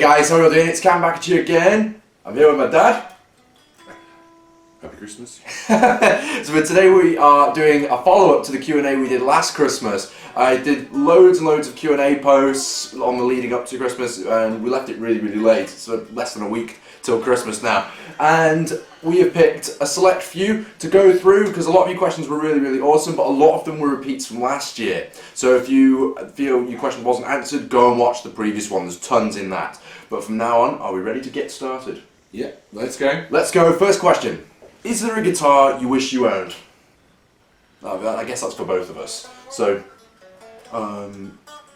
guys, how are you doing? It's Cam back at you again. I'm here with my dad. Happy Christmas. So today we are doing a follow-up to the Q&A we did last Christmas. I did loads and loads of Q&A posts on the leading up to Christmas, and we left it really late, so less than a week till Christmas now. And we have picked a select few to go through because a lot of your questions were really awesome, but a lot of them were repeats from last year. So if you feel your question wasn't answered, go and watch the previous one. There's tons in that. But from now on, are we ready to get started? Yeah, let's go. Let's go. First question. Is there a guitar you wish you owned? I guess that's for both of us. So,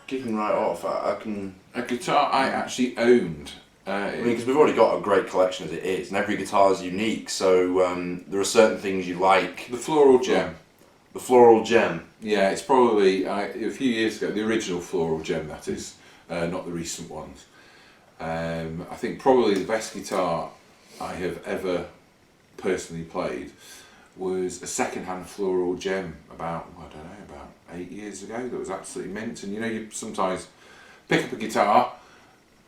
kicking right off, I can... A guitar I actually owned. Because we've already got a great collection as it is, and every guitar is unique, so there are certain things you like. The Floral Gem. The Floral Gem. Yeah, it's probably, a few years ago, the original Floral Gem that is, not the recent ones. I think probably the best guitar I have ever personally played was a second-hand Floral Gem about 8 years ago that was absolutely mint. And you know, you sometimes pick up a guitar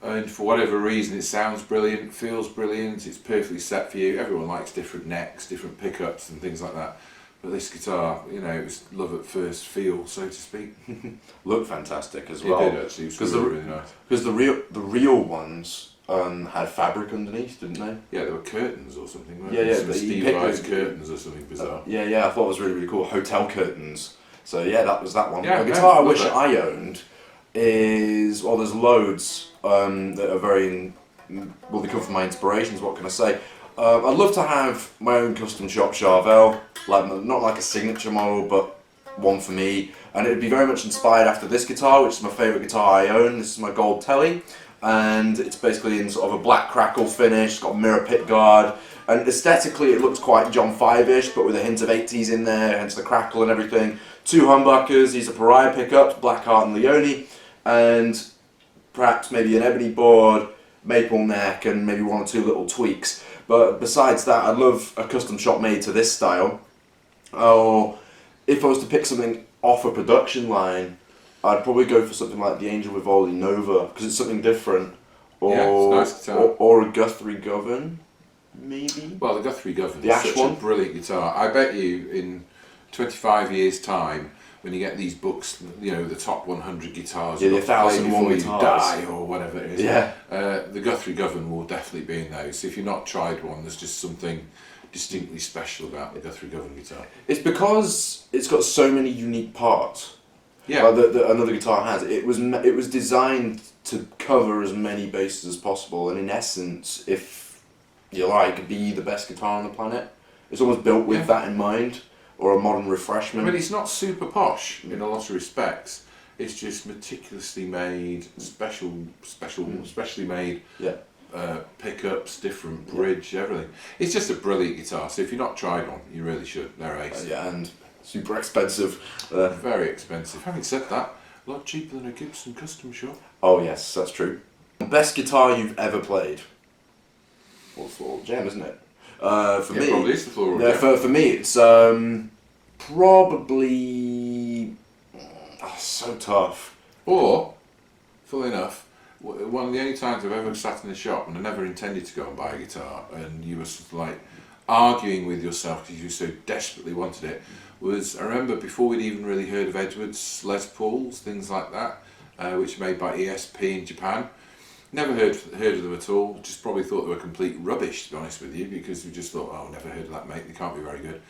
and for whatever reason it sounds brilliant, feels brilliant, it's perfectly set for you. Everyone likes different necks, different pickups and things like that. But this guitar, you know, it was love at first feel, so to speak. Looked fantastic as well. It did actually, it was really nice. Because the real ones had fabric underneath, didn't they? Yeah, there were curtains or something, weren't Yeah, there? yeah. Some Steve Vai curtains or something bizarre. Yeah, I thought it was really cool. Hotel curtains. So yeah, that was that one. Yeah, a guitar I love wish it. I owned is, well, there's loads that are very, well, they come from my inspirations, what can I say? I'd love to have my own custom shop Charvel, not like a signature model, but one for me. And it would be very much inspired after this guitar, which is my favourite guitar I own. This is my Gold Telly, and it's basically in sort of a black crackle finish, it's got a mirror pick guard, and aesthetically it looks quite John 5-ish, but with a hint of 80s in there, hence the crackle and everything. Two humbuckers, these are Pariah pickups, Blackheart and Leone, and perhaps maybe an ebony board, maple neck, and maybe one or two little tweaks. But besides that, I'd love a custom shop made to this style. Or if I was to pick something off a production line, I'd probably go for something like the Angel Vivaldi Nova, because it's something different. Or, Yeah, it's a nice guitar. or a Guthrie Govan, maybe? Well, the Guthrie Govan The is Ash such one? a brilliant guitar. I bet you in 25 years' time, when you get these books, you know, the top 100 guitars, Yeah, the you've got to play 1001 before you guitars. die or whatever it is. Yeah. The Guthrie Govan will definitely be in those. If you've not tried one, there's just something distinctly special about the Guthrie Govan guitar. It's because it's got so many unique parts. Yeah. That another guitar has. It was designed to cover as many bases as possible, and in essence, if you like, be the best guitar on the planet. It's almost built with that in mind, or a modern refreshment. I mean, it's not super posh in a lot of respects. It's just meticulously made, specially made pickups, different bridge, everything. It's just a brilliant guitar. So if you've not tried one, you really should. They're ace. Yeah, and super expensive. Very expensive. Having said that, a lot cheaper than a Gibson custom shop. Oh yes, that's true. Best guitar you've ever played? Well, Floral Gem, isn't it? For me, probably is the Floral yeah, Gem. for me, it's probably so tough. Or, funnily enough, one of the only times I've ever sat in a shop and I never intended to go and buy a guitar, and you were sort of like arguing with yourself because you so desperately wanted it, was, I remember before we'd even really heard of Edwards, Les Pauls, things like that, which are made by ESP in Japan. Never heard of them at all, just probably thought they were complete rubbish, to be honest with you, because we just thought, oh, never heard of that, mate, they can't be very good.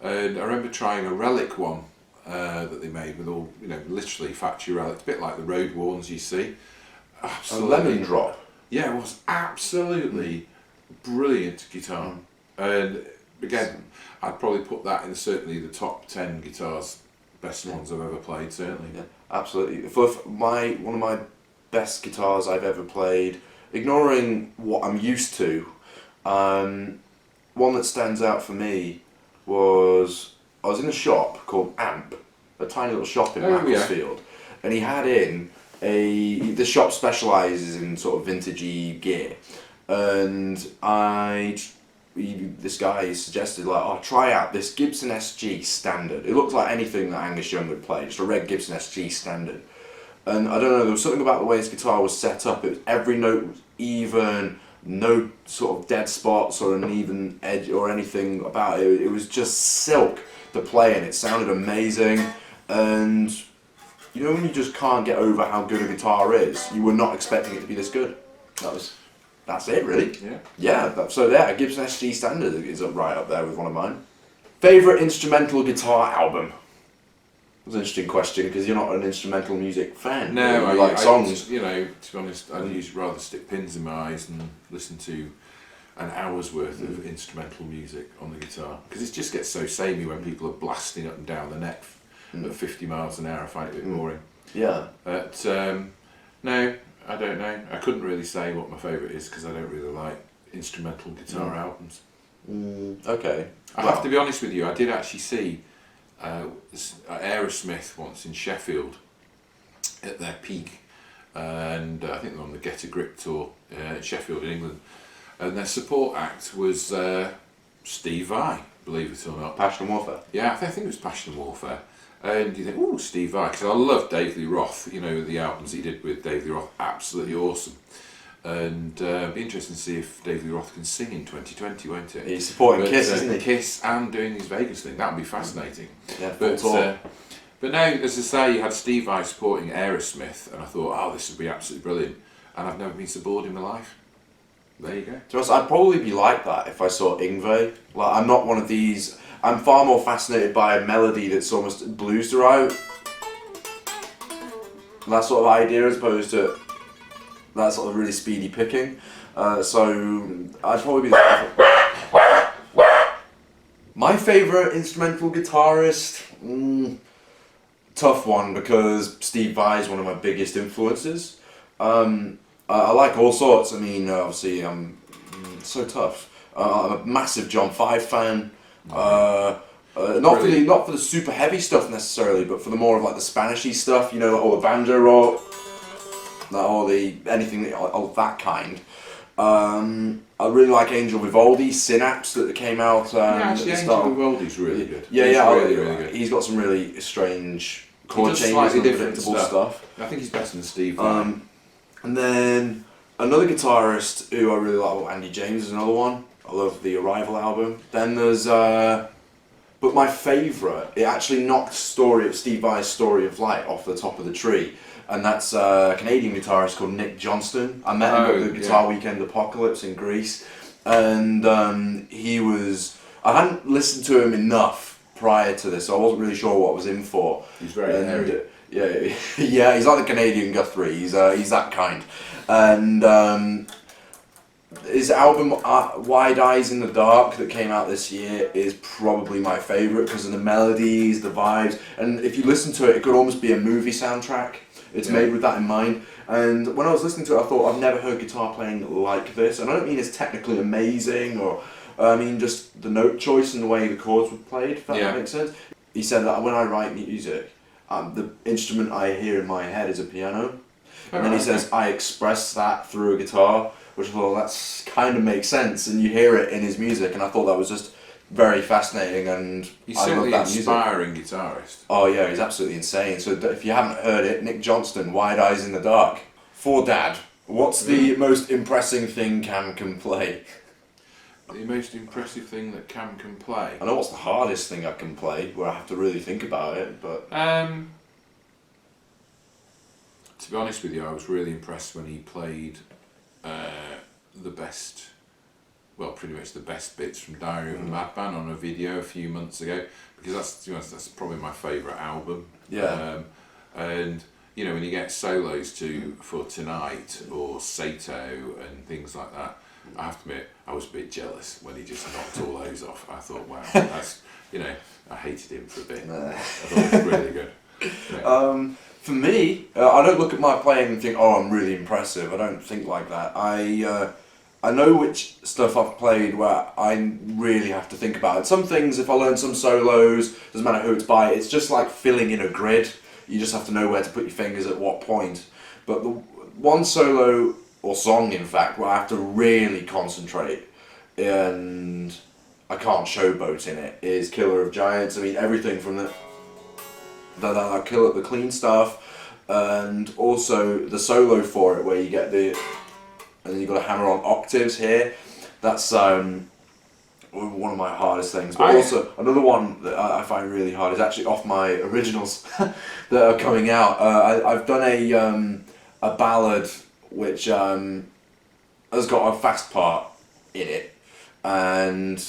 And I remember trying a relic one that they made with all, you know, literally factory relics, a bit like the road ones you see. Absolutely. A lemon drop. Yeah, it was absolutely brilliant guitar. And again, I'd probably put that in certainly the top 10 guitars, best ones I've ever played, certainly. Yeah, absolutely. For one of my best guitars I've ever played, ignoring what I'm used to, one that stands out for me was, I was in a shop called Amp, a tiny little shop in Macclesfield, and he had in the shop specialises in sort of vintagey gear, and this guy suggested, like, oh, try out this Gibson SG Standard. It looked like anything that Angus Young would play, just a red Gibson SG Standard. And I don't know, there was something about the way his guitar was set up. It was, every note was even, no sort of dead spots or an even edge or anything about it. It was just silk to play, and it sounded amazing. And you know when you just can't get over how good a guitar is, you were not expecting it to be this good. That's it really. Yeah. Yeah, so yeah, Gibson SG Standard is up right up there with one of mine. Favourite instrumental guitar album? That's an interesting question because you're not an instrumental music fan. No, you like songs. You know, to be honest, I'd rather stick pins in my eyes and listen to an hour's worth of instrumental music on the guitar, because it just gets so samey when people are blasting up and down the neck at 50 miles an hour. I find it a bit boring. Yeah. But no, I don't know. I couldn't really say what my favourite is because I don't really like instrumental guitar albums. Okay. I have to be honest with you, I did actually see Aerosmith once in Sheffield at their peak, and I think they're on the Get a Grip tour in Sheffield in England, and their support act was Steve Vai, believe it or not. Passion and Warfare. Yeah, I think it was Passion and Warfare. And you think, oh, Steve Vai, because I love Dave Lee Roth, you know, the albums he did with Dave Lee Roth, absolutely awesome. And be interesting to see if Dave Lee Roth can sing in 2020, won't it? He's supporting Kiss, isn't he? Kiss and doing his Vegas thing, that would be fascinating. Yeah, But now, as I say, you had Steve Vai supporting Aerosmith, and I thought, oh, this would be absolutely brilliant. And I've never been so bored in my life. There you go. To be honest, I'd probably be like that if I saw Yngwie. Like, I'm not one of these. I'm far more fascinated by a melody that's almost blues derived. That sort of idea, as opposed to that sort of really speedy picking. So I'd probably be that. My favourite instrumental guitarist, tough one, because Steve Vai is one of my biggest influences. I like all sorts. I mean, obviously, I'm so tough. I'm a massive John 5 fan. Not for the super heavy stuff necessarily, but for the more of like the Spanishy stuff. You know, like all the banjo rock, all the anything of that kind. I really like Angel Vivaldi's Synapse that came out. Actually, Angel Vivaldi's really good. Yeah, really good. He's got some really strange chord changes slightly and different predictable stuff. I think he's better than Steve Vai. And then another guitarist who I really like, Andy James is another one. I love the Arrival album. Then there's, but my favourite, it actually knocked Steve Vai's Story of Light off the top of the tree. And that's a Canadian guitarist called Nick Johnston. I met him at the Guitar Weekend Apocalypse in Greece. And I hadn't listened to him enough prior to this, so I wasn't really sure what I was in for. He's very hairy. Yeah, he's like the Canadian Guthrie. He's that kind. And his album Wide Eyes in the Dark that came out this year is probably my favourite because of the melodies, the vibes, and if you listen to it, it could almost be a movie soundtrack. It's made with that in mind. And when I was listening to it, I thought, I've never heard guitar playing like this. And I don't mean it's technically amazing, or I mean just the note choice and the way the chords were played, if that makes sense. He said that when I write music, the instrument I hear in my head is a piano. And then he says, I express that through a guitar, which I thought, that's kind of makes sense. And you hear it in his music, and I thought that was just very fascinating, and he's I love certainly that an inspiring guitarist. Oh yeah, he's absolutely insane. So if you haven't heard it, Nick Johnston, Wide Eyes in the Dark. For Dad, what's the most impressive thing Cam can play? The most impressive thing that Cam can play? I know what's the hardest thing I can play, where I have to really think about it, but... To be honest with you, I was really impressed when he played pretty much the best bits from Diary of a Madman on a video a few months ago, because that's probably my favourite album. Yeah. And you know, when you get solos for Tonight or Sato and things like that, I have to admit I was a bit jealous when he just knocked all those off. I thought, wow, that's, you know, I hated him for a bit. I thought it was really good. Yeah. For me, I don't look at my playing and think, oh, I'm really impressive. I don't think like that. I know which stuff I've played where I really have to think about it. Some things, if I learn some solos, doesn't matter who it's by, it's just like filling in a grid. You just have to know where to put your fingers at what point. But the one solo, or song in fact, where I have to really concentrate and I can't showboat in it, is Killer of Giants. I mean, everything from the clean stuff, and also the solo for it, where you get and then you've got to hammer on octaves here. That's one of my hardest things. But also another one that I find really hard is actually off my originals that are coming out. I've done a ballad which has got a fast part in it, and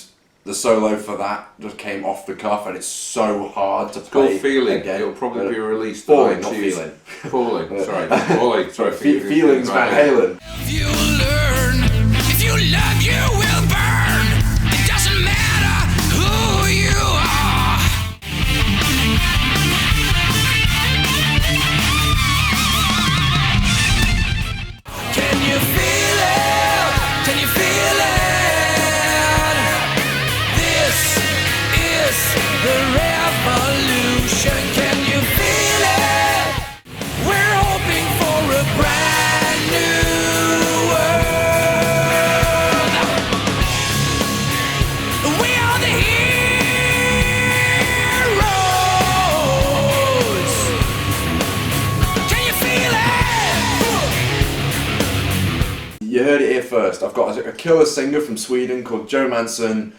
the solo for that just came off the cuff, and it's so hard to play. Called Feeling. Again. It'll probably be released. Falling, not Feeling. Falling. Sorry, Falling. Sorry. Feelings, Van Halen. If you learn, if you love, you will burn. It doesn't matter who you are. Can you feel it? Can you feel it? This is the revolution. Can you feel it? We're hoping for a brand new world. We are the heroes. Can you feel it? You heard it here first. I've got a killer singer from Sweden called Joe Manson.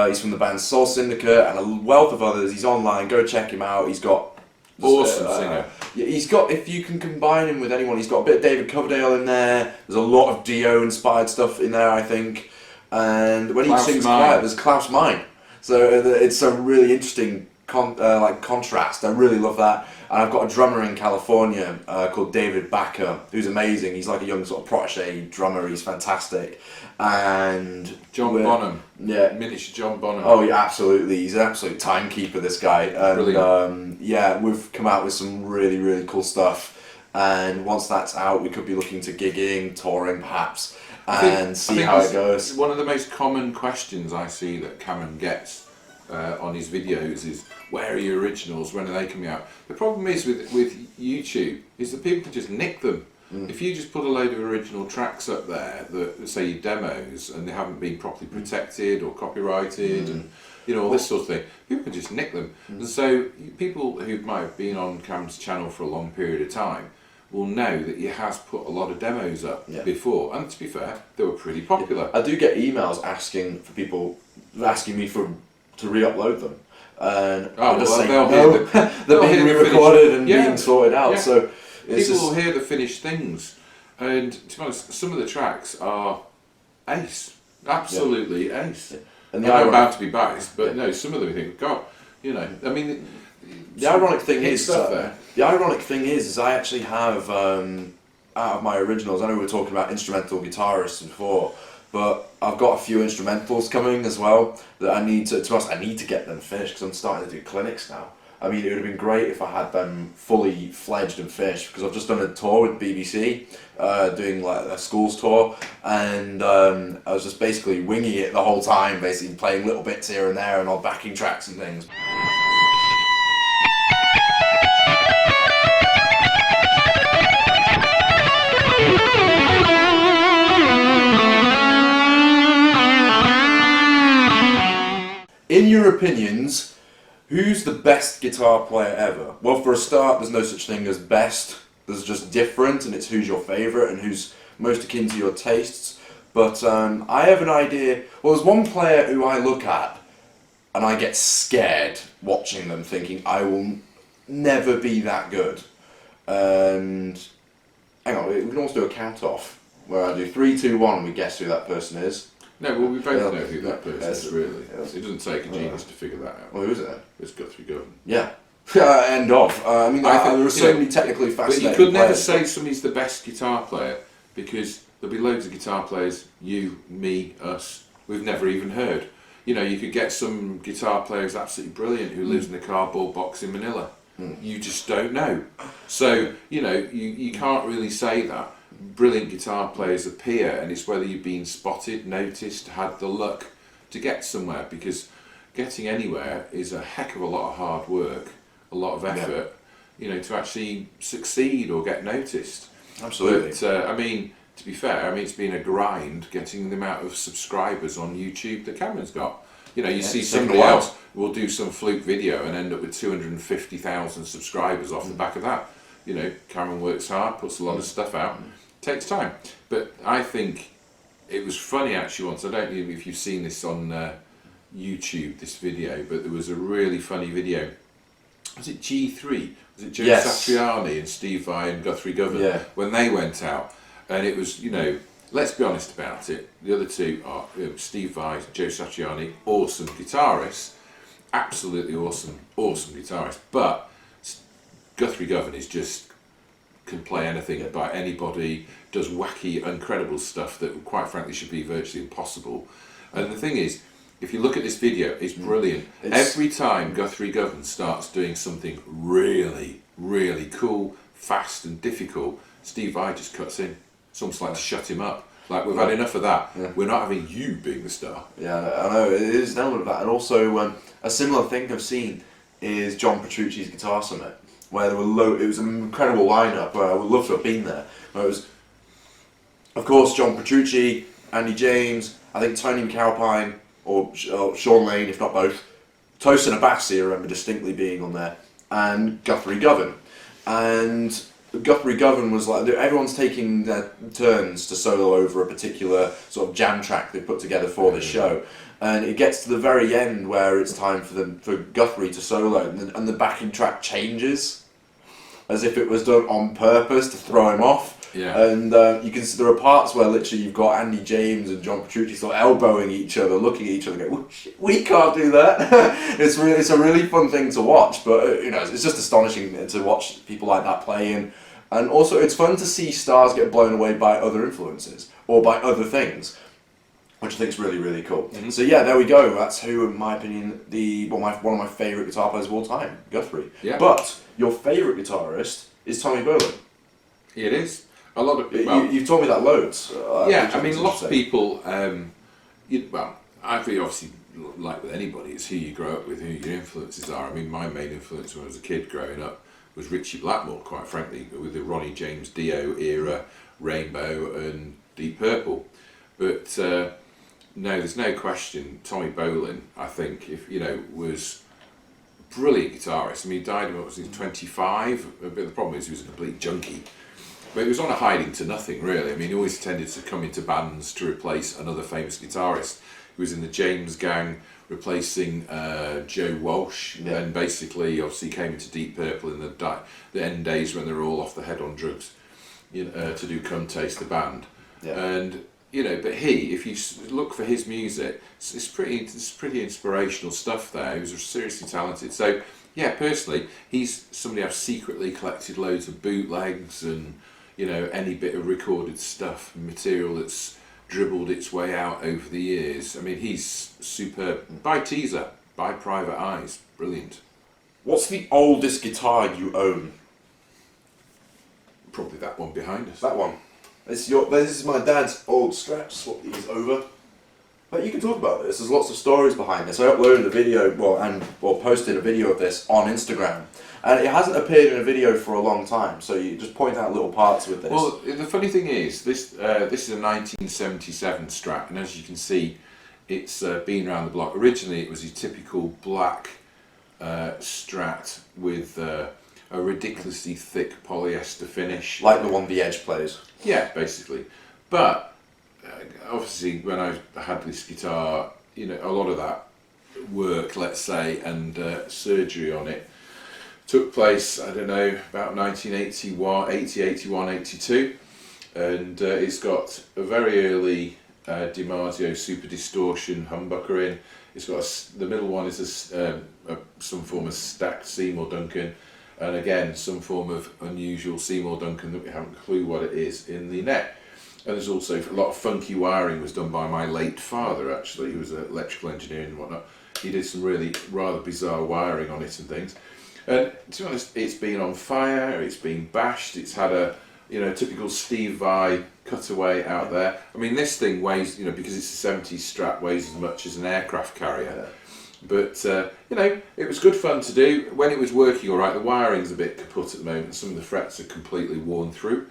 He's from the band Soul Syndicate and a wealth of others. He's online. Go check him out. He's got Awesome singer. Yeah, he's got. If you can combine him with anyone, he's got a bit of David Coverdale in there. There's a lot of Dio inspired stuff in there, I think. And when he sings quiet, there's Klaus Meine. So it's a really interesting contrast. I really love that. And I've got a drummer in California called David Backer, who's amazing. He's like a young sort of protege drummer. He's fantastic. And John Bonham. Yeah. Miniature John Bonham. Oh yeah, absolutely. He's an absolute timekeeper, this guy. And Brilliant. yeah, we've come out with some really, really cool stuff. And once that's out, we could be looking to gigging, touring perhaps, and see how it goes. One of the most common questions I see that Cameron gets on his videos is, where are your originals? When are they coming out? The problem is with YouTube is that people can just nick them. If you just put a load of original tracks up there that say your demos and they haven't been properly protected or copyrighted and all this sort of thing, people can just nick them. And so people who might have been on Cam's channel for a long period of time will know that he has put a lot of demos up before, and to be fair, they were pretty popular. I do get emails asking me to re-upload them, and I just say no. They're being re-recorded and being sorted out. Yeah. So it's people will hear the finished things, and to be honest, some of the tracks are ace, absolutely ace. Yeah. And I'm about to be biased, but no, some of them you think, God, I mean, the ironic thing is, I actually have out of my originals. I know we were talking about instrumental guitarists before, but I've got a few instrumentals coming as well that I need to get them finished because I'm starting to do clinics now. I mean, it would have been great if I had them fully fledged and finished, because I've just done a tour with BBC, doing like a schools tour, and I was just basically winging it the whole time, basically playing little bits here and there and on backing tracks and things. In your opinions, who's the best guitar player ever? Well, for a start, there's no such thing as best. There's just different, and it's who's your favourite and who's most akin to your tastes. But I have an idea. Well, there's one player who I look at, and I get scared watching them, thinking I will never be that good. And hang on, we can also do a count-off, where I do 3, 2, 1, and we guess who that person is. No, well, we both know who that person is, really. It doesn't take a genius to figure that out. Well, who is it? It's Guthrie Govan. Yeah. End of. I mean, there are so many technically fascinating But you could never players. say somebody's the best guitar player, because there'll be loads of guitar players, you, me, us, we've never even heard. You could get some guitar player who's absolutely brilliant who lives in a cardboard box in Manila. You just don't know. So, you can't really say that. Brilliant guitar players appear, and it's whether you've been spotted, noticed, had the luck to get somewhere, because getting anywhere is a heck of a lot of hard work, a lot of effort, to actually succeed or get noticed. Absolutely. But I mean, to be fair, it's been a grind getting the amount of subscribers on YouTube that Cameron's got. You see somebody else will do some fluke video and end up with 250,000 subscribers off the back of that. you know, Cameron works hard, puts a lot of stuff out, takes time. But I think it was funny actually once, I don't know if you've seen this on YouTube, this video, but there was a really funny video. Was it G3? Was it Joe Satriani and Steve Vai and Guthrie Govan when they went out? And it was, you know, let's be honest about it. The other two are Steve Vai, Joe Satriani, awesome guitarists, absolutely awesome guitarist. But Guthrie Govan is just can play anything by anybody, does wacky, incredible stuff that quite frankly should be virtually impossible. And the thing is, if you look at this video, it's brilliant. Every time Guthrie Govan starts doing something really, really cool, fast and difficult, Steve Vai just cuts in. It's almost like to shut him up. Like, we've had enough of that. Yeah. We're not having you being the star. Yeah, I know. It is an element of that. And also, a similar thing I've seen is John Petrucci's Guitar Summit, where there were it was an incredible lineup, where I would love to have been there. Where it was, of course, John Petrucci, Andy James, I think Tony McAlpine, or Sean Lane, if not both. Tosin Abassi, I remember distinctly being on there, and Guthrie Govan. And Guthrie Govan was like, everyone's taking their turns to solo over a particular sort of jam track they put together for this show. And it gets to the very end where it's time for Guthrie to solo, and the backing track changes, as if it was done on purpose to throw him off. Yeah. And you can see there are parts where literally you've got Andy James and John Petrucci sort of elbowing each other, looking at each other, going, "We can't do that." It's a really fun thing to watch, but you know, it's just astonishing to watch people like that playing. And also, it's fun to see stars get blown away by other influences or by other things, which I think is really, really cool. Mm-hmm. So yeah, there we go. That's who, in my opinion, one of my favourite guitar players of all time, Guthrie. Yeah. But your favourite guitarist is Tommy Bolin. It is. A lot of you've told me that loads. Yeah, I mean, a lot of people. I feel obviously, like with anybody, it's who you grow up with, who your influences are. I mean, my main influence when I was a kid growing up was Richie Blackmore, quite frankly, with the Ronnie James Dio era, Rainbow and Deep Purple. But no, there's no question. Tommy Bolin, I think, was a brilliant guitarist. I mean, he died when he was 25. But the problem is he was a complete junkie. But he was on a hiding to nothing, really. I mean, he always tended to come into bands to replace another famous guitarist. He was in the James Gang, replacing Joe Walsh. Yeah. And basically, obviously, came into Deep Purple in the end days when they were all off the head on drugs, to do Come Taste the Band. Yeah. And but if you look for his music, it's pretty inspirational stuff there. He was seriously talented. So yeah, personally, he's somebody I've secretly collected loads of bootlegs and any bit of recorded stuff, material that's dribbled its way out over the years. I mean, he's superb. By Teaser, by Private Eyes, brilliant. What's the oldest guitar you own? Probably that one behind us. That one. This is my dad's old Strat. Swap these over. But you can talk about this. There's lots of stories behind this. I uploaded a video, posted a video of this on Instagram, and it hasn't appeared in a video for a long time. So you just point out little parts with this. Well, the funny thing is, this is a 1977 Strat, and as you can see, it's been around the block. Originally, it was a typical black Strat with a ridiculously thick polyester finish, like the one The Edge plays. Yeah, basically, but. Obviously, when I had this guitar, a lot of that work, let's say, and surgery on it took place, I don't know, about 1981, 80, 81, 82, and it's got a very early DiMarzio Super Distortion humbucker in. It's got the middle one is some form of stacked Seymour Duncan, and again some form of unusual Seymour Duncan that we haven't a clue what it is in the neck. And there's also a lot of funky wiring was done by my late father, actually, who was an electrical engineer and whatnot. He did some really rather bizarre wiring on it and things. And to be honest, it's been on fire, it's been bashed, it's had a typical Steve Vai cutaway out there. I mean, this thing weighs, because it's a 70s Strat, weighs as much as an aircraft carrier. Yeah. But, it was good fun to do. When it was working all right, the wiring's a bit kaput at the moment. Some of the frets are completely worn through.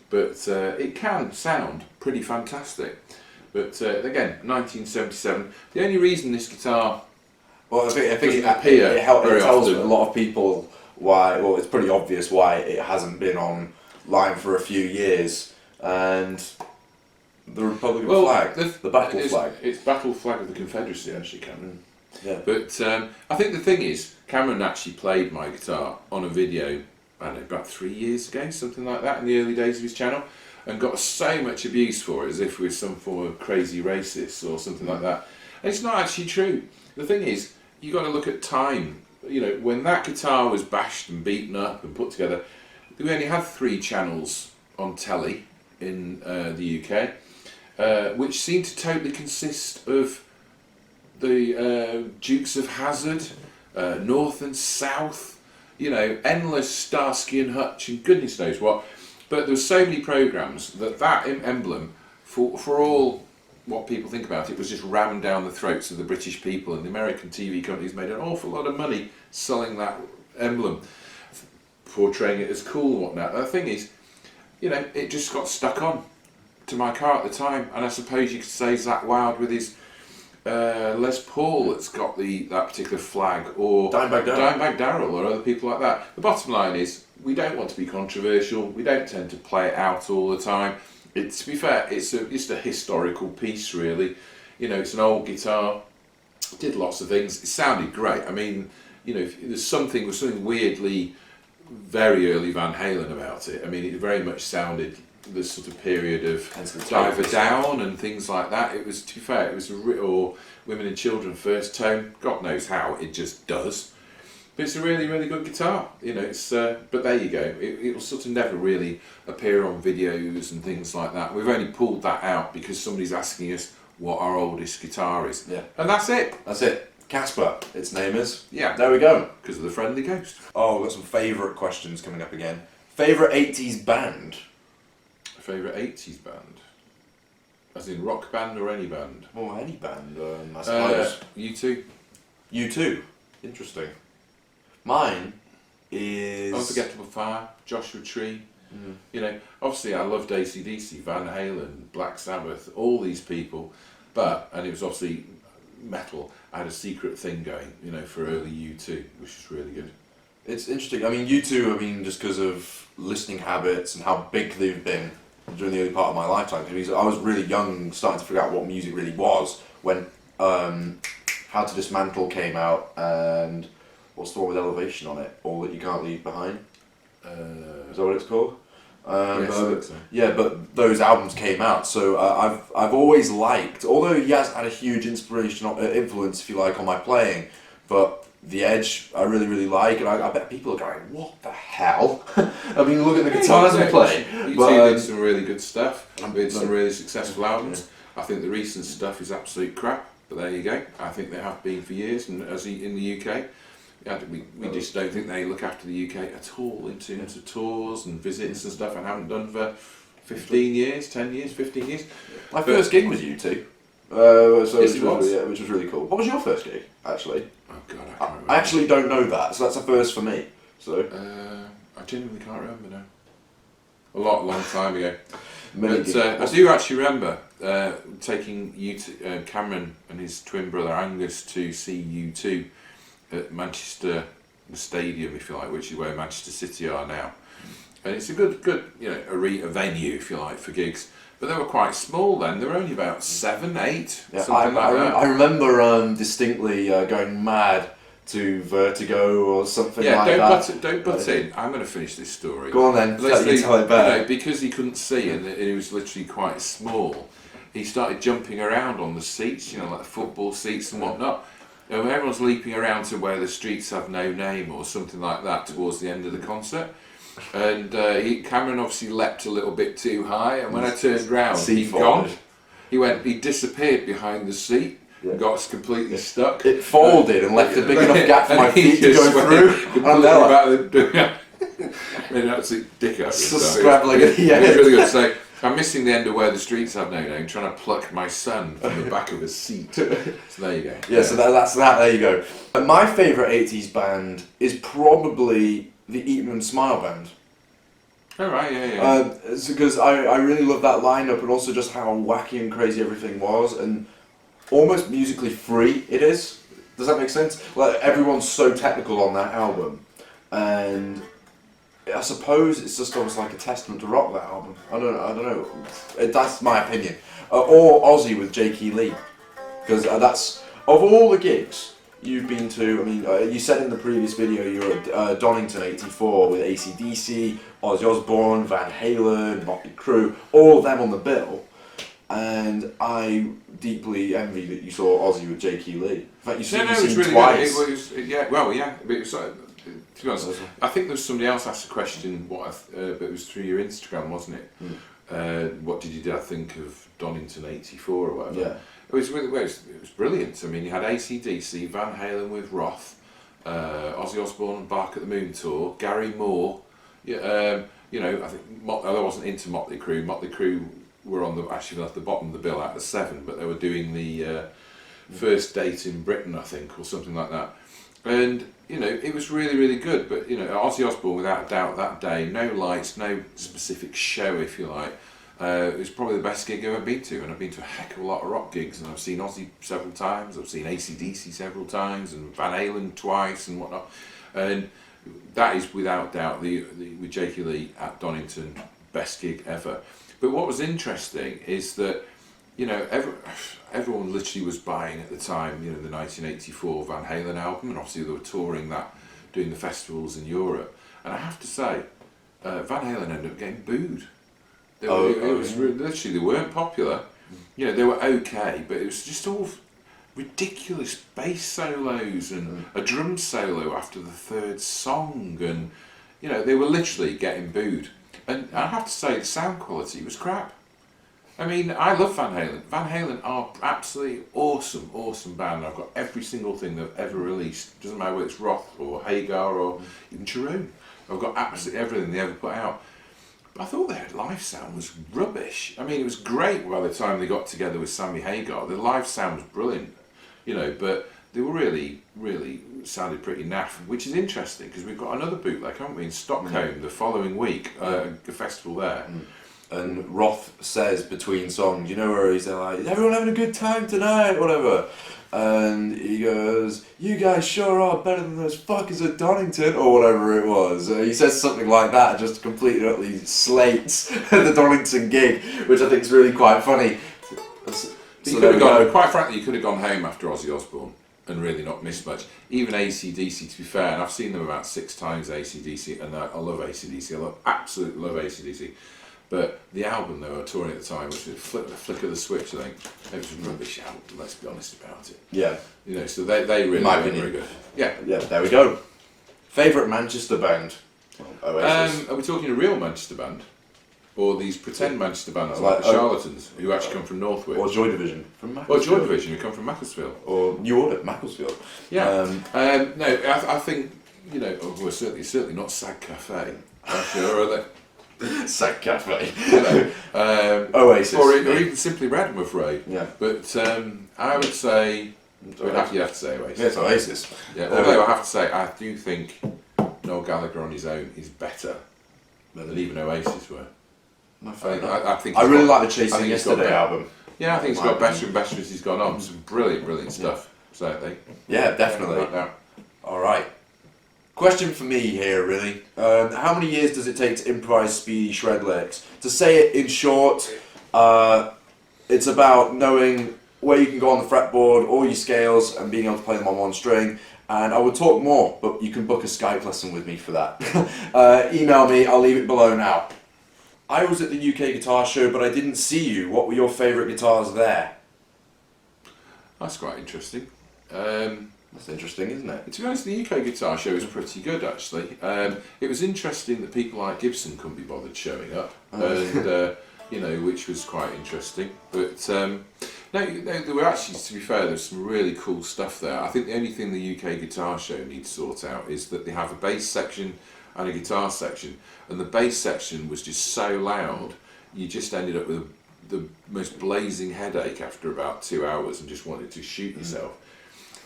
But it can sound pretty fantastic. But again, 1977. The only reason this guitar I think it tells a lot of people why. Well, it's pretty obvious why it hasn't been online for a few years. And the Republican flag, the battle flag. It's battle flag of the Confederacy, actually, Cameron. Yeah. But I think the thing is, Cameron actually played my guitar on a video, I don't know, about 3 years ago, something like that, in the early days of his channel, and got so much abuse for it, as if we're some form of crazy racist or something like that. And it's not actually true. The thing is, you got to look at time. You know, when that guitar was bashed and beaten up and put together, we only had 3 channels on telly in the UK, which seemed to totally consist of the Dukes of Hazzard, North and South, you know, endless Starsky and Hutch and goodness knows what. But there were so many programmes that emblem, for all what people think about it, was just rammed down the throats of the British people, and the American TV companies made an awful lot of money selling that emblem, portraying it as cool and whatnot. The thing is, you know, it just got stuck on to my car at the time, and I suppose you could say Zakk Wylde with his Les Paul that's got that particular flag, or Dimebag Darrell, or other people like that. The bottom line is, we don't want to be controversial. We don't tend to play it out all the time. To be fair, it's just a historical piece, really. You know, it's an old guitar. It did lots of things. It sounded great. I mean, you know, there's something weirdly very early Van Halen about it. I mean, it very much sounded this sort of period of Diver Down and things like that. It was, to be fair, it was or Women and Children First Tone. God knows how it just does. But it's a really, really good guitar. You know, it's. But there you go. It'll sort of never really appear on videos and things like that. We've only pulled that out because somebody's asking us what our oldest guitar is. Yeah. And that's it. That's it. Casper, its name is. Yeah. There we go. Because of the Friendly Ghost. Oh, we've got some favourite questions coming up again. Favourite 80s band? Favourite 80s band? As in rock band or any band? Oh, any band, I suppose. U2. U2. Interesting. Mine is... Unforgettable Fire, Joshua Tree. You know, obviously I loved AC/DC, Van Halen, Black Sabbath, all these people. And it was obviously metal. I had a secret thing going, you know, for early U2, which is really good. It's interesting. I mean, U2, I mean, just because of listening habits and how big they've been during the early part of my lifetime. Because I was really young, starting to figure out what music really was when How to Dismantle came out, and what's the one with Elevation on it? All That You Can't Leave Behind? Is that what it's called? Yes, I think so. Yeah, but those albums came out, so I've always liked, although he has had a huge inspirational influence, if you like, on my playing, but The Edge I really, really like, and I bet people are going, what the hell? I mean, look at the guitars they play. U2 did some really good stuff, did some really successful albums. I think the recent stuff is absolute crap, but there you go. I think they have been for years, and in the UK, we just don't think they look after the UK at all in terms of tours and visits and stuff, and haven't done for 15 years, 10 years, 15 years. My first gig was U2, which was really cool. What was your first gig, actually? Oh God, I can't remember. I actually don't know that, so that's a first for me. So I genuinely can't remember now. A long time ago. But I do actually remember taking Cameron and his twin brother Angus to see U2 at Manchester, the stadium, if you like, which is where Manchester City are now. And it's a good, you know, arena venue, if you like, for gigs. But they were quite small then. They were only about 7, 8, something like that. I remember distinctly going mad to Vertigo or something like that. Don't butt in. I'm going to finish this story. Go on then. Tell it better. You know, because he couldn't see and it was literally quite small, he started jumping around on the seats, you know, like the football seats and whatnot. And everyone's leaping around to Where the Streets Have No Name or something like that towards the end of the concert. And Cameron obviously leapt a little bit too high, and when I turned round, he'd gone. He disappeared behind the seat and got us completely stuck. It folded and left a big enough gap for my feet to go through. And an absolute dick up. Scrabbling at the It was end. really good. So I'm missing the end of Where the Streets Have No Name, trying to pluck my son from the back of a seat. So there you go. Yeah, so that's that. There you go. My favourite 80s band is probably the Eaton and Smile Band. Oh right, yeah. Because I really love that lineup, and also just how wacky and crazy everything was, and almost musically free it is. Does that make sense? Like, everyone's so technical on that album, and I suppose it's just almost like a testament to rock, that album. I don't know. That's my opinion. Or Ozzy with J.K. Lee, because that's of all the gigs you've been to. I mean, you said in the previous video you were at Donington '84 with AC/DC, Ozzy Osbourne, Van Halen, Motley Crue, all of them on the bill. And I deeply envy that you saw Ozzy with J.K. Lee. In fact, you've seen him really twice. Good. It was, yeah, well, yeah. It was, to be honest, I think there was somebody else asked a question. But it was through your Instagram, wasn't it? What did you think of Donington '84 or whatever? Yeah. It was really, it was brilliant. I mean, you had AC/DC, Van Halen with Roth, Ozzy Osbourne and Bark at the Moon tour, Gary Moore. Yeah, you know, I think I wasn't into Motley Crue. Motley Crue were actually at the bottom of the bill out of 7, but they were doing the first date in Britain, I think, or something like that. And you know, it was really, really good. But you know, Ozzy Osbourne, without a doubt, that day, no lights, no specific show, if you like. It was probably the best gig I've ever been to, and I've been to a heck of a lot of rock gigs, and I've seen Ozzy several times, I've seen AC/DC several times, and Van Halen twice, and whatnot. And that is without doubt with J.K. Lee at Donington, best gig ever. But what was interesting is that, you know, everyone literally was buying at the time, you know, the 1984 Van Halen album, and obviously they were touring that, doing the festivals in Europe. And I have to say, Van Halen ended up getting booed. Literally, they weren't popular. You know, they were okay, but it was just all ridiculous bass solos and a drum solo after the third song, and you know, they were literally getting booed. And I have to say, the sound quality was crap. I mean, I love Van Halen. Van Halen are absolutely awesome, awesome band. I've got every single thing they've ever released. Doesn't matter whether it's Roth or Hagar or even Cherone. I've got absolutely everything they ever put out. But I thought their live sound was rubbish. I mean, it was great by the time they got together with Sammy Hagar. The live sound was brilliant, you know, but they were really, really sounded pretty naff, which is interesting because we've got another bootleg, haven't we, in Stockholm the following week, a festival there. And Roth says between songs, you know, where he's like, "Is everyone having a good time tonight?" Whatever. And he goes, "You guys sure are better than those fuckers at Donington," or whatever it was. He says something like that, just completely utterly slates the Donington gig, which I think is really quite funny. Quite frankly, you could have gone home after Ozzy Osbourne and really not missed much. Even AC/DC, to be fair, and I've seen them about 6 times, AC/DC, and I love AC/DC. I absolutely love AC/DC. But the album they were touring at the time, which was the flick of the switch, I think, it was a rubbish album, let's be honest about it. Yeah. You know, so they really My were opinion. very good. Yeah. Yeah, there we go. Favourite Manchester band? Oasis. Are we talking a real Manchester band? Or these pretend Manchester bands Like like the Charlatans, who actually come from Northwich? Or Joy Division from Macclesfield. Or Joy Division, who come from Macclesfield. Or New Order, Macclesfield. Yeah. No, I think, you know, we're certainly not Sag Cafe. I'm sure, are they? Sack Cafe. You know, Oasis. Or even Simply Red, I'm afraid. Yeah. But I would say, you have to say Oasis. Yes, Oasis. Yeah, although I have to say, I do think Noel Gallagher on his own is better than even Oasis were. I really like the Chasing Yesterday album. Yeah, I think he's got better and better as he's gone on. Some brilliant stuff. Certainly. Yeah, definitely. All right. Question for me here, really. How many years does it take to improvise speedy shred licks? To say it in short, it's about knowing where you can go on the fretboard, all your scales, and being able to play them on one string. And I would talk more, but you can book a Skype lesson with me for that. Email me, I'll leave it below now. I was at the UK Guitar Show, but I didn't see you. What were your favourite guitars there? That's quite interesting. That's interesting, isn't it? To be honest, the UK Guitar Show was pretty good, actually. It was interesting that people like Gibson couldn't be bothered showing up, and you know, which was quite interesting. But no, there were actually, to be fair, there's some really cool stuff there. I think the only thing the UK Guitar Show needs to sort out is that they have a bass section and a guitar section, and the bass section was just so loud, you just ended up with the most blazing headache after about 2 hours and just wanted to shoot yourself.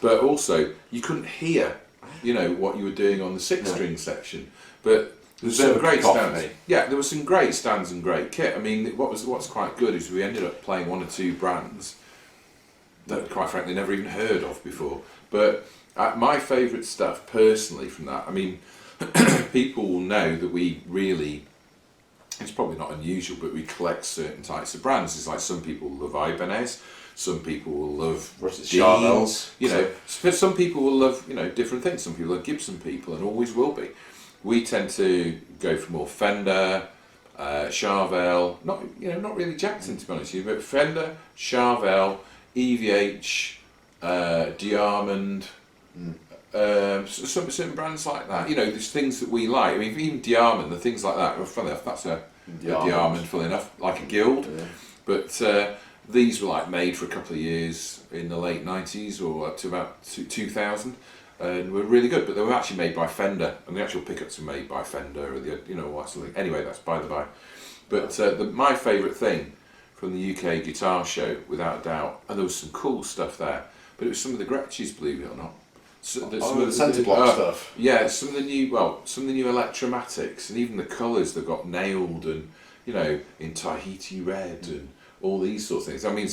But also, you couldn't hear, you know, what you were doing on the 6-string section. But there was some great stands. Yeah, there were some great stands and great kit. I mean, what's quite good is we ended up playing 1 or 2 brands that, quite frankly, never even heard of before. But my favourite stuff, personally, from that, I mean, people will know that we really, it's probably not unusual, but we collect certain types of brands. It's like some people love Ibanez, some people will love Charvels. you know, some people will love, you know, different things. Some people are Gibson people and always will be. We tend to go for more Fender, Charvel, not really Jackson to be honest with you, but Fender, Charvel, EVH, Diamond, some certain brands like that. You know, there's things that we like. I mean, even Diamond, the things like that. Well, funny enough, that's a Diamond, funny enough, like a Guild. Yeah. But these were like made for a couple of years in the late 90s or up to about 2000. And were really good, but they were actually made by Fender, and the actual pickups were made by Fender, or something. Anyway, that's by the by. But my favourite thing from the UK guitar show, without a doubt, and there was some cool stuff there, but it was some of the Gretsch's, believe it or not. So, the centre block stuff. Yeah, some of the new Electromatics, and even the colours they've got nailed, and in Tahiti red and all these sorts of things. I mean,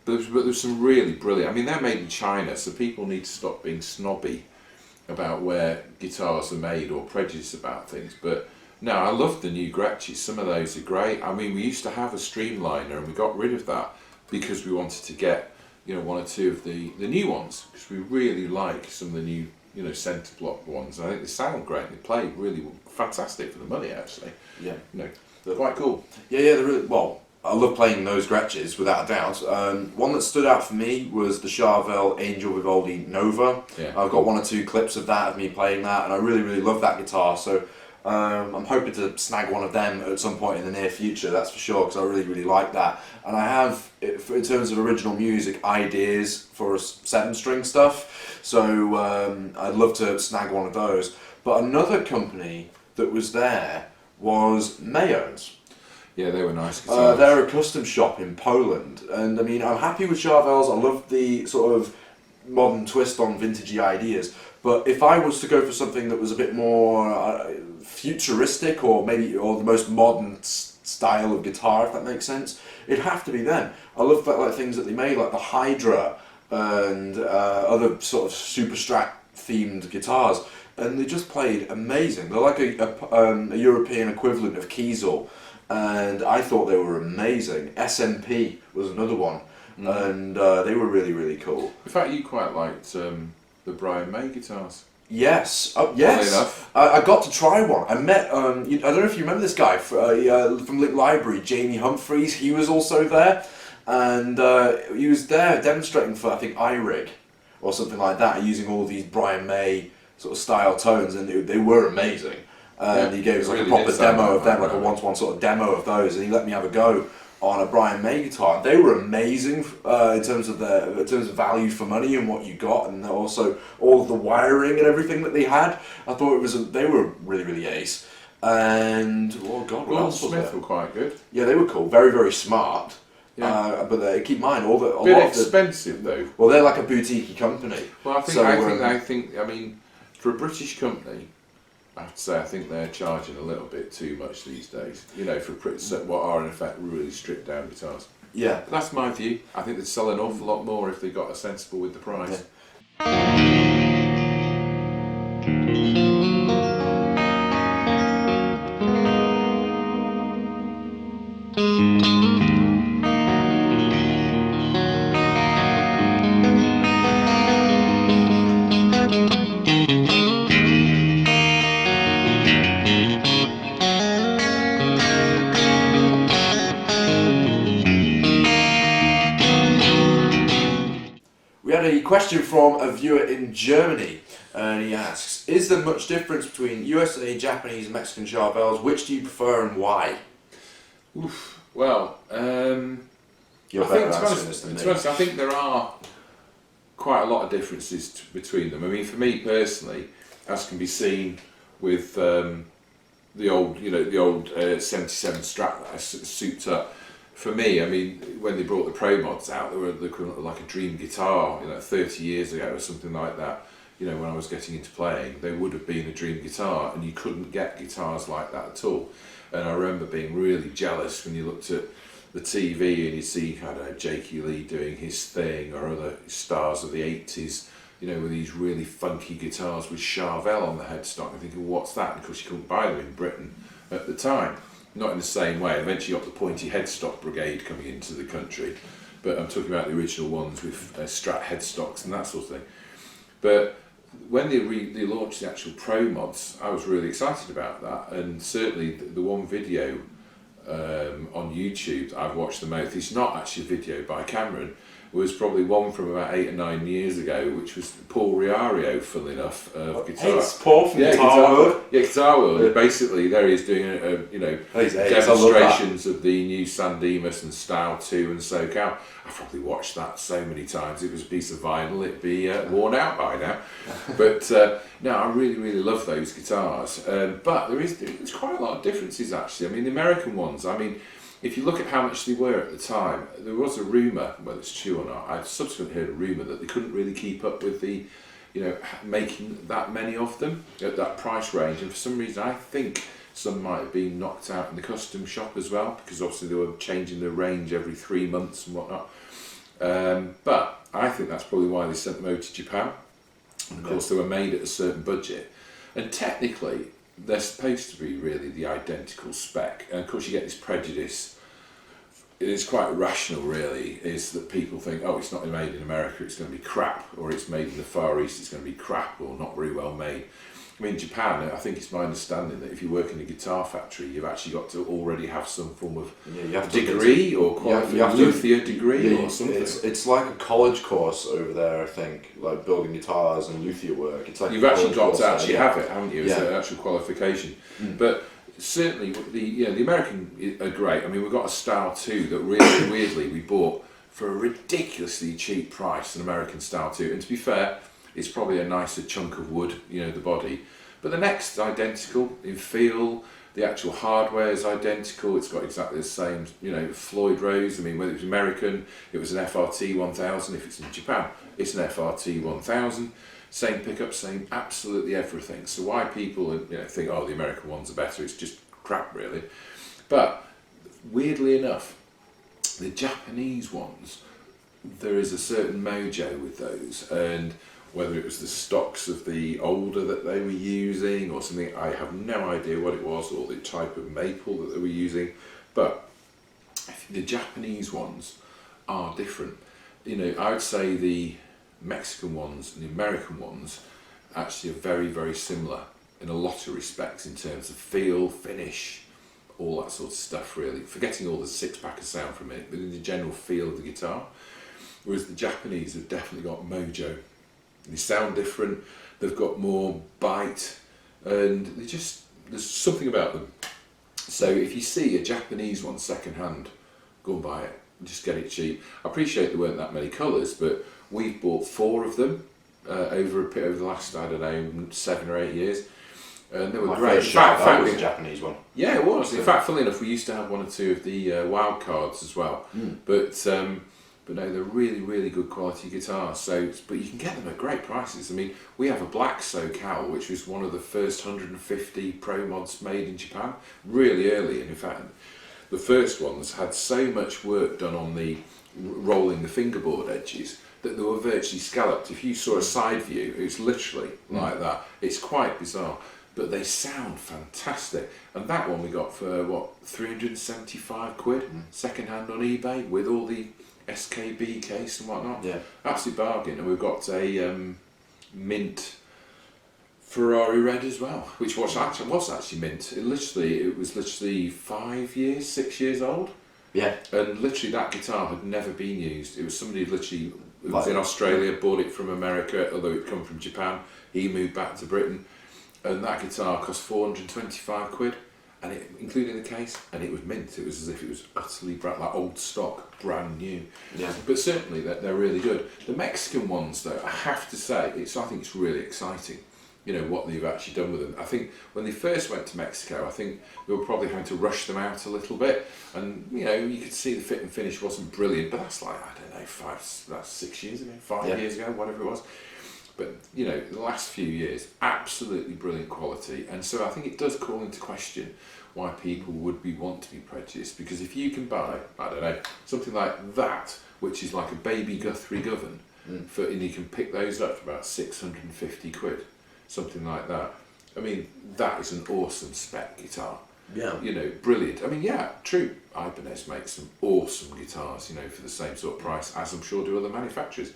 there's some really brilliant. I mean, they're made in China, so people need to stop being snobby about where guitars are made or prejudiced about things. But no, I love the new Gretsch's. Some of those are great. I mean, we used to have a Streamliner, and we got rid of that because we wanted to get one or two of the new ones, because we really like some of the new centre block ones. I think they sound great. They play really fantastic for the money, actually. Yeah, they're quite cool. Yeah, they're really well. I love playing those Gretsch's, without a doubt. One that stood out for me was the Charvel Angel Vivaldi Nova. Yeah. I've got one or two clips of that, of me playing that, and I really, really love that guitar. So I'm hoping to snag one of them at some point in the near future, that's for sure, because I really, really like that. And I have, in terms of original music, ideas for 7-string stuff. So I'd love to snag one of those. But another company that was there was Mayon's. Yeah, they were nice guitars. They're a custom shop in Poland, and I mean, I'm happy with Charvels. I love the sort of modern twist on vintagey ideas, but if I was to go for something that was a bit more futuristic, or the most modern style of guitar, if that makes sense, it'd have to be them. I love like things that they made, like the Hydra and other sort of super Strat themed guitars, and they just played amazing. They're like a European equivalent of Kiesel. And I thought they were amazing. SMP was another one, and they were really, really cool. In fact, you quite liked the Brian May guitars. Yes, yes. I got to try one. I met, I don't know if you remember this guy from Lick Library, Jamie Humphreys. He was also there, and he was there demonstrating for, I think, iRig or something like that, using all these Brian May sort of style tones, and they were amazing. And he gave us like a proper demo of them, like a one-to-one sort of demo of those, and he let me have a go on a Brian May guitar. They were amazing in terms of value for money and what you got, and also all of the wiring and everything that they had. I thought they were really, really ace. And what else was there? Smith were quite good. Yeah, they were cool. Very, very smart. Yeah. But keep in mind a bit expensive though. Well, they're like a boutique company. Well, I think for a British company, I have to say, I think they're charging a little bit too much these days, for what are in effect really stripped down guitars. Yeah. But that's my view. I think they'd sell an awful lot more if they got a sensible with the price. Question from a viewer in Germany, and he asks, is there much difference between USA, Japanese and Mexican Charvels? Which do you prefer and why? Well, I think there are quite a lot of differences between them. I mean, for me personally, as can be seen with the old 77 Strat that I souped up. For me, I mean, when they brought the Pro Mods out, they were like a dream guitar, 30 years ago or something like that. When I was getting into playing, they would have been a dream guitar, and you couldn't get guitars like that at all. And I remember being really jealous when you looked at the TV and you see, I don't know, Jakey Lee doing his thing, or other stars of the 80s, you know, with these really funky guitars with Charvel on the headstock. I'm thinking, what's that? And of course, you couldn't buy them in Britain at the time. Not in the same way. Eventually, got the pointy headstock brigade coming into the country, but I'm talking about the original ones with Strat headstocks and that sort of thing. But when they launched the actual Pro mods, I was really excited about that, and certainly the one video on YouTube that I've watched the most, it's not actually a video by Cameron, was probably one from about 8 or 9 years ago, which was Paul Riario, funnily enough, of Guitar. It's Paul from Guitar World. Yeah, Guitar World. Yeah. Basically, there he is doing demonstrations of the new San Dimas and Style 2 and SoCal. I've probably watched that so many times. It was a piece of vinyl. It'd be worn out by now. But no, I really, really love those guitars. But there's quite a lot of differences actually. I mean, the American ones. I mean, if you look at how much they were at the time, there was a rumour, whether it's true or not, I've subsequently heard a rumour that they couldn't really keep up with the, making that many of them at that price range. And for some reason, I think some might have been knocked out in the custom shop as well, because obviously they were changing the range every 3 months and whatnot. But I think that's probably why they sent them over to Japan. And of course, they were made at a certain budget. And technically, they're supposed to be really the identical spec. And of course, you get this prejudice. It is quite rational, really, is that people think, oh, it's not made in America, it's going to be crap, or it's made in the Far East, it's going to be crap, or not very well made. I mean, Japan, I think it's my understanding that if you work in a guitar factory, you've actually got to already have some form of degree or luthier degree or something. It's like a college course over there, I think, like building guitars and luthier work. It's like you've actually got to actually have it, haven't you? It's an actual qualification. But certainly, the American are great. I mean, we've got a Style 2 that really weirdly we bought for a ridiculously cheap price, an American Style 2. And to be fair, it's probably a nicer chunk of wood, the body. But the neck's identical in feel, the actual hardware is identical, it's got exactly the same, Floyd Rose. I mean, whether it was American, it was an FRT 1000, if it's in Japan, it's an FRT 1000. Same pickup, same absolutely everything. So why people think, oh, the American ones are better, it's just crap really. But weirdly enough, the Japanese ones, there is a certain mojo with those, and whether it was the stocks of the older that they were using or something, I have no idea what it was, or the type of maple that they were using, but the Japanese ones are different. I would say the Mexican ones and the American ones actually are very, very similar in a lot of respects in terms of feel, finish, all that sort of stuff really, forgetting all the six-pack of sound for a minute, but in the general feel of the guitar. Whereas the Japanese have definitely got mojo. They sound different, they've got more bite, and there's something about them. So if you see a Japanese one second hand, go and buy it, just get it cheap. I appreciate there weren't that many colours, but we've bought 4 of them over the last, 7 or 8 years, and they were great. In fact, that was a Japanese one. Yeah, it was. In fact, funnily enough, we used to have 1 or 2 of the wild cards as well. But no, they're really, really good quality guitars. But you can get them at great prices. I mean, we have a black SoCal, which was one of the first 150 Pro mods made in Japan, really early. And in fact, the first ones had so much work done on the rolling the fingerboard edges that they were virtually scalloped. If you saw a side view, it was literally like that. It's quite bizarre, but they sound fantastic. And that one we got for, 375 quid, second hand on eBay, with all the SKYPE case and whatnot. Yeah, absolute bargain. And we've got a mint Ferrari red as well, which was actually mint. It was literally 6 years old. Yeah, and literally that guitar had never been used. It was somebody who was in Australia, bought it from America, although it come from Japan. He moved back to Britain, and that guitar cost 425 quid. And including the case, and it was mint. It was as if it was utterly like old stock, brand new. Yeah. But certainly they're really good. The Mexican ones, though, I have to say, I think it's really exciting. What they've actually done with them. I think when they first went to Mexico, I think they were probably having to rush them out a little bit, and you could see the fit and finish wasn't brilliant. But that's like, I don't know, 6 years ago, 5 years ago, whatever it was. But the last few years, absolutely brilliant quality, and so I think it does call into question why people would want to be prejudiced. Because if you can buy, I don't know, something like that, which is like a baby Guthrie Govan, and you can pick those up for about 650 quid, something like that. I mean, that is an awesome spec guitar. Yeah. You know, brilliant. I mean, yeah, true. Ibanez makes some awesome guitars, you know, for the same sort of price as I'm sure do other manufacturers.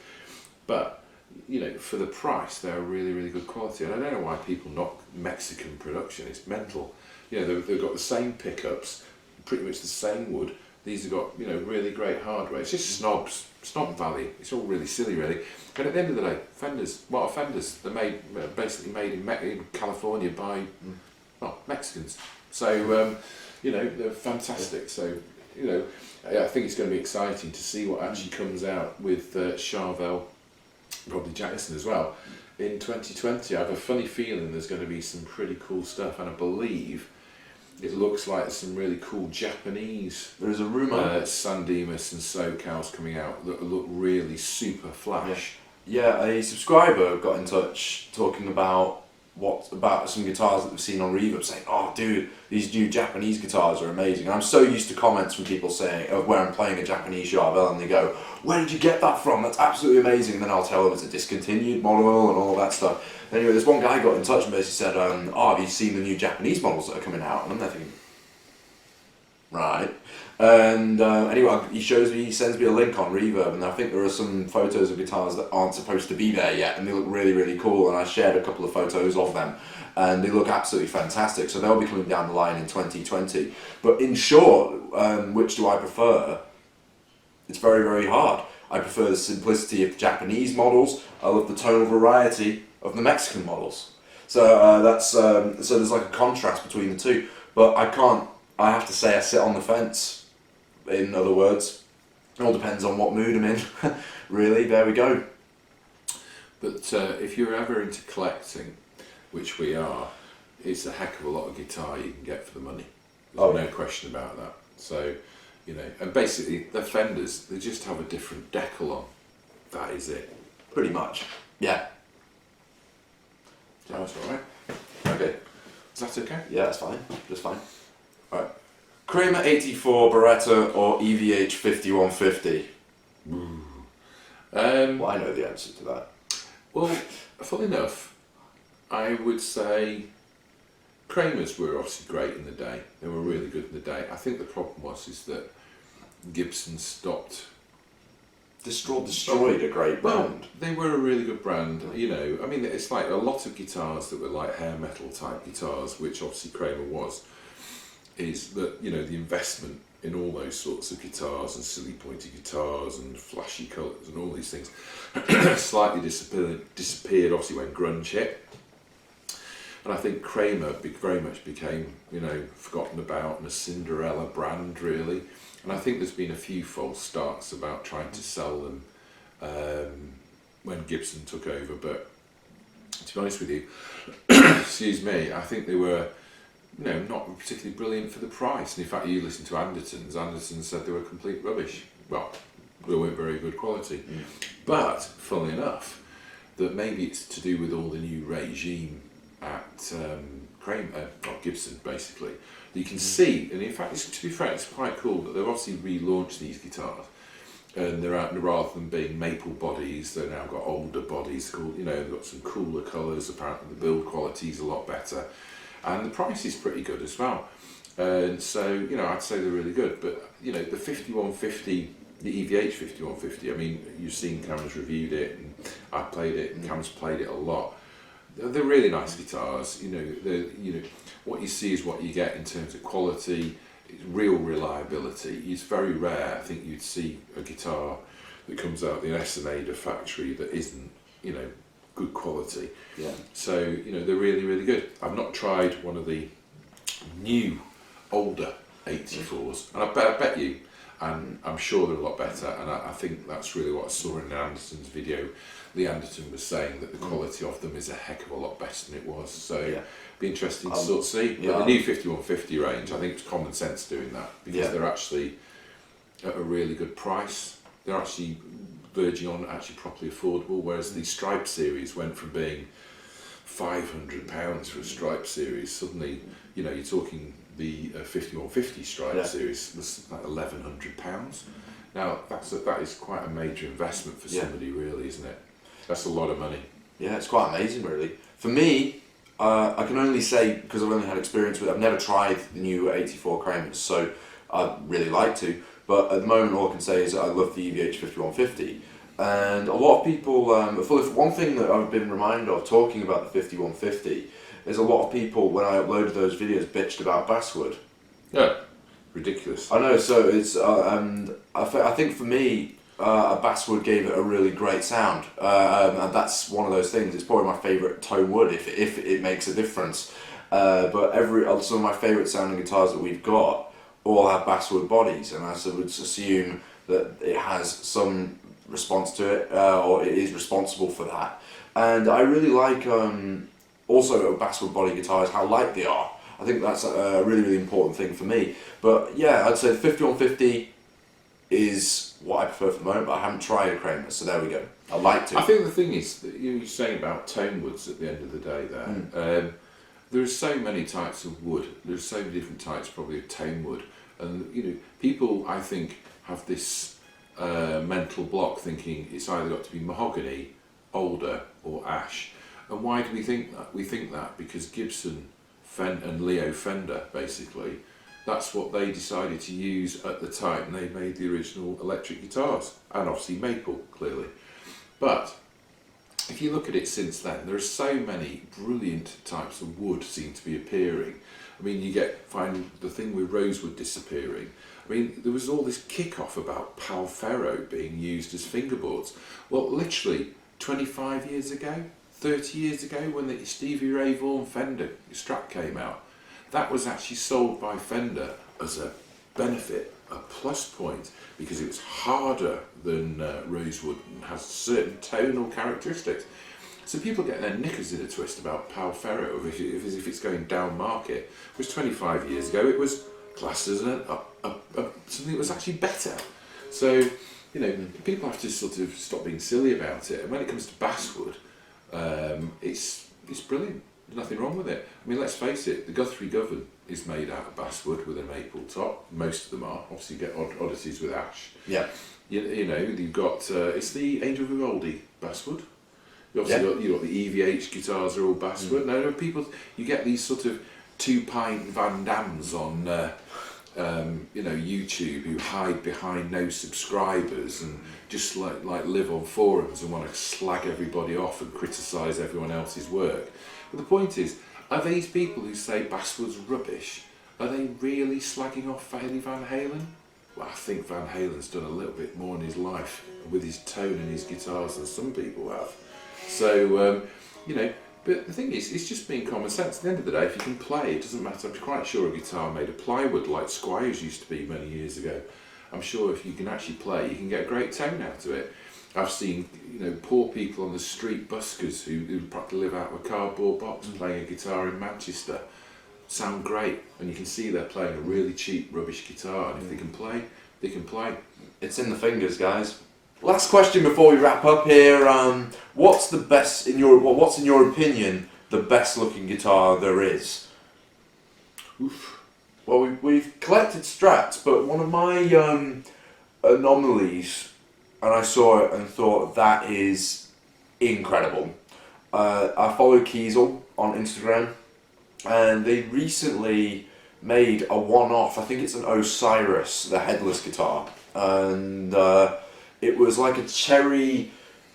But, you know, for the price, they're really, really good quality. And I don't know why people knock Mexican production. It's mental. You know, they've got the same pickups, pretty much the same wood. These have got, you know, really great hardware. It's just snob value. It's all really silly, really. And at the end of the day, Fenders, what are Fenders? They're made, basically made in California by, well, Mexicans. So, you know, they're fantastic. So, you know, I think it's going to be exciting to see what actually comes out with Charvel, probably Jackson as well, in 2020. I have a funny feeling there's going to be some pretty cool stuff, and I believe it looks like some really cool Japanese. There's a rumour. San Dimas and SoCals coming out that look really super flash. Yeah, a subscriber got in touch talking about some guitars that they've seen on Reverb, saying, "Oh, dude, these new Japanese guitars are amazing." And I'm so used to comments from people saying, where I'm playing a Japanese Charvel, and they go, "Where did you get that from? That's absolutely amazing." And then I'll tell them it's a discontinued model and all that stuff. Anyway, this one guy got in touch and basically said, "Oh, have you seen the new Japanese models that are coming out?" And I'm there thinking, right. And anyway, he sends me a link on Reverb, and I think there are some photos of guitars that aren't supposed to be there yet, and they look really, really cool. And I shared a couple of photos of them, and they look absolutely fantastic. So they'll be coming down the line in 2020. But in short, which do I prefer? It's very, very hard. I prefer the simplicity of the Japanese models. I love the tonal variety of the Mexican models. So so there's like a contrast between the two. But I have to say I sit on the fence. In other words, it all depends on what mood I'm in. Really, there we go. But if you're ever into collecting, which we are, it's a heck of a lot of guitar you can get for the money. There's no question about that. So, you know, and basically the Fenders, they just have a different decal on. That is it. Pretty much. Yeah. That's all right. Okay. Is that okay? Yeah, that's fine. Just fine. Alright. Kramer 84 Beretta or EVH 5150? Well, I know the answer to that. Well, funnily enough, I would say Kramers were obviously great in the day. They were really good in the day. I think the problem is that Gibson stopped. Destroyed a great brand. Well, they were a really good brand, you know. I mean, it's like a lot of guitars that were like hair metal type guitars, which obviously Kramer was, is that, you know, the investment in all those sorts of guitars and silly pointy guitars and flashy colours and all these things slightly disappeared obviously when grunge hit. And I think Kramer very much became, you know, forgotten about and a Cinderella brand really. And I think there's been a few false starts about trying to sell them when Gibson took over. But to be honest with you, excuse me, I think they were, you know, not particularly brilliant for the price. And in fact, you listen to Anderton said they were complete rubbish. Well, they weren't very good quality. But, funnily enough, that maybe it's to do with all the new regime at Kramer, not Gibson, basically. You can see, and in fact, to be fair, it's quite cool that they've obviously relaunched these guitars, and they're out, rather than being maple bodies, they've now got older bodies. Called, you know, they've got some cooler colours. Apparently, the build quality is a lot better, and the price is pretty good as well. And so, you know, I'd say they're really good. But you know, the 5150, the EVH 5150. I mean, you've seen Cam's reviewed it, and I played it, and Cam's played it a lot. They're really nice guitars. You know, what you see is what you get in terms of quality, real reliability. It's very rare, I think, you'd see a guitar that comes out of the Esenada factory that isn't, you know, good quality. Yeah. So, you know, they're really, really good. I've not tried one of the new, older 84s, and I bet you, and I'm sure they're a lot better, and I think that's really what I saw in Anderton's video. Lee Anderton was saying that the quality of them is a heck of a lot better than it was, so be interesting to sort of see. But the new 5150 range, I think it's common sense doing that, because they're actually at a really good price. They're actually verging on actually properly affordable, whereas the Stripe series went from being £500 for a Stripe series, suddenly, you know, you're talking the 5150 Stripe series was like £1,100. Now that is quite a major investment for somebody, really, isn't it? That's a lot of money. Yeah, it's quite amazing, really. For me, I can only say, because I've only had experience with it, I've never tried the new 84 Kramers, so I'd really like to. But at the moment, all I can say is that I love the EVH 5150. And a lot of people, one thing that I've been reminded of talking about the 5150 is a lot of people, when I uploaded those videos, bitched about basswood. Yeah, ridiculous. I know, so it's, and I think for me, a basswood gave it a really great sound, and that's one of those things. It's probably my favourite tone wood if it makes a difference. But some of my favourite sounding guitars that we've got all have basswood bodies, and I would assume that it has some response to it, or it is responsible for that. And I really like also basswood body guitars, how light they are. I think that's a really, really important thing for me. But yeah, I'd say the 5150 is what I prefer for the moment, but I haven't tried a Kramer, so there we go. I'd like to. I think the thing is, that you were saying about tone woods at the end of the day there, there are so many types of wood, there's so many different types probably of tone wood, and people, I think, have this mental block thinking it's either got to be mahogany, alder or ash. And why do we think that? We think that because Gibson and Leo Fender, basically, that's what they decided to use at the time they made the original electric guitars, and obviously maple, clearly. But if you look at it since then, there are so many brilliant types of wood seem to be appearing. I mean, find the thing with rosewood disappearing. I mean, there was all this kick-off about Palferro being used as fingerboards. Well, literally 25 years ago, 30 years ago, when the Stevie Ray Vaughan Fender Strat came out, that was actually sold by Fender as a benefit, a plus point, because it was harder than rosewood and has certain tonal characteristics. So people get their knickers in a twist about Palferro as if it's going down market. Whereas 25 years ago it was classed as something that was actually better. So, people have to sort of stop being silly about it. And when it comes to basswood, it's brilliant. There's nothing wrong with it. I mean, let's face it, the Guthrie Govan is made out of basswood with a maple top. Most of them are. Obviously, you get oddities with ash. Yeah. You've got it's the Angel Vivaldi basswood. You've got the EVH guitars are all basswood. Now, you get these sort of 2-pint Van Dams on YouTube who hide behind no subscribers and just like live on forums and want to slag everybody off and criticise everyone else's work. But the point is, are these people who say basswood's rubbish, are they really slagging off Eddie Van Halen? Well, I think Van Halen's done a little bit more in his life with his tone and his guitars than some people have. So, but the thing is, it's just being common sense. At the end of the day, if you can play, it doesn't matter. I'm quite sure a guitar made of plywood, like Squires used to be many years ago, I'm sure if you can actually play, you can get a great tone out of it. I've seen, poor people on the street buskers who practically live out of a cardboard box playing a guitar in Manchester sound great, and you can see they're playing a really cheap rubbish guitar, and if they can play, they can play. It's in the fingers, guys. Last question before we wrap up here. What's in your opinion the best looking guitar there is? Oof. Well, we've collected Strats, but one of my anomalies, and I saw it and thought that is incredible. I follow Kiesel on Instagram, and they recently made a one-off. I think it's an Osiris, the headless guitar, and it was like a cherry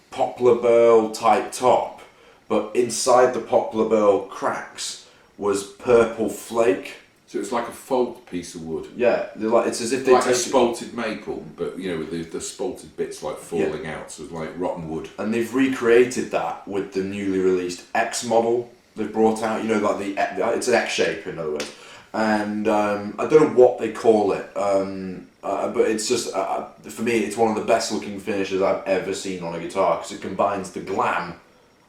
poplar burl type top, but inside the poplar burl cracks was purple flake. So it's like a fold piece of wood. Yeah, it's as if they like a spalted maple, but with the spalted bits like falling out, so it's like rotten wood. And they've recreated that with the newly released X model they've brought out. It's an X shape, in other words. And I don't know what they call it, but it's just for me, it's one of the best looking finishes I've ever seen on a guitar, because it combines the glam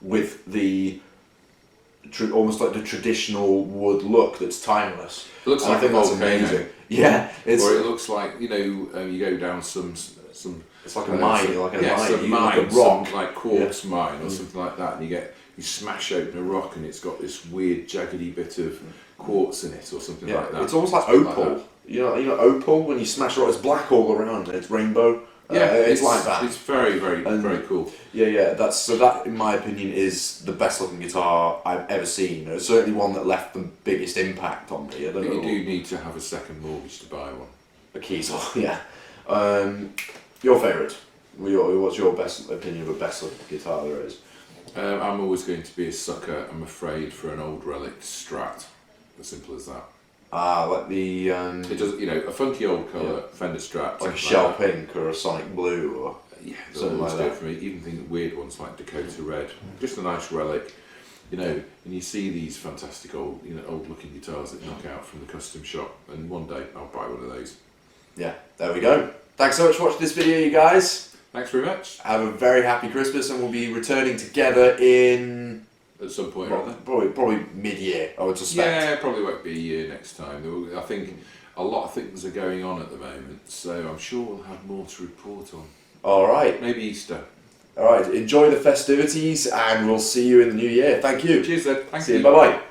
with the almost like the traditional wood look that's timeless. It looks like I think a that's volcano. amazing. Yeah, or it looks like you go down some. It's like a mine, like a mine, rock, like quartz mine or something like that, and you get you smash open a rock and it's got this weird jaggedy bit of quartz in it or something Yeah, like that. it's almost like Something opal. that. You know opal when you smash it, it's black all around and it's rainbow. Yeah, it's like that. It's very, very, very cool. Yeah. That, in my opinion, is the best looking guitar I've ever seen. It's certainly one that left the biggest impact on me. I don't But know. you do need to have a second mortgage to buy one. A Kiesel, yeah. Your favourite? What's your best opinion of the best looking guitar there is? I'm always going to be a sucker, I'm afraid, for an old relic Strat. As simple as that. Like the It does, a funky old colour Fender Strat, like a shell pink or a sonic blue or something like like that. that for me. Even think weird ones like Dakota Red, just a nice relic. And you see these fantastic old, old looking guitars that knock out from the custom shop, and one day I'll buy one of those. Yeah, there we go. Thanks so much for watching this video, you guys. Thanks very much. Have a very happy Christmas, and we'll be returning together in At some point or other. probably mid-year, I would suspect. Yeah, probably won't be a year next time. I think a lot of things are going on at the moment, so I'm sure we'll have more to report on. All right. Maybe Easter. All right. Enjoy the festivities, and we'll see you in the new year. Thank you. Cheers then. Thank See you. you. Bye bye.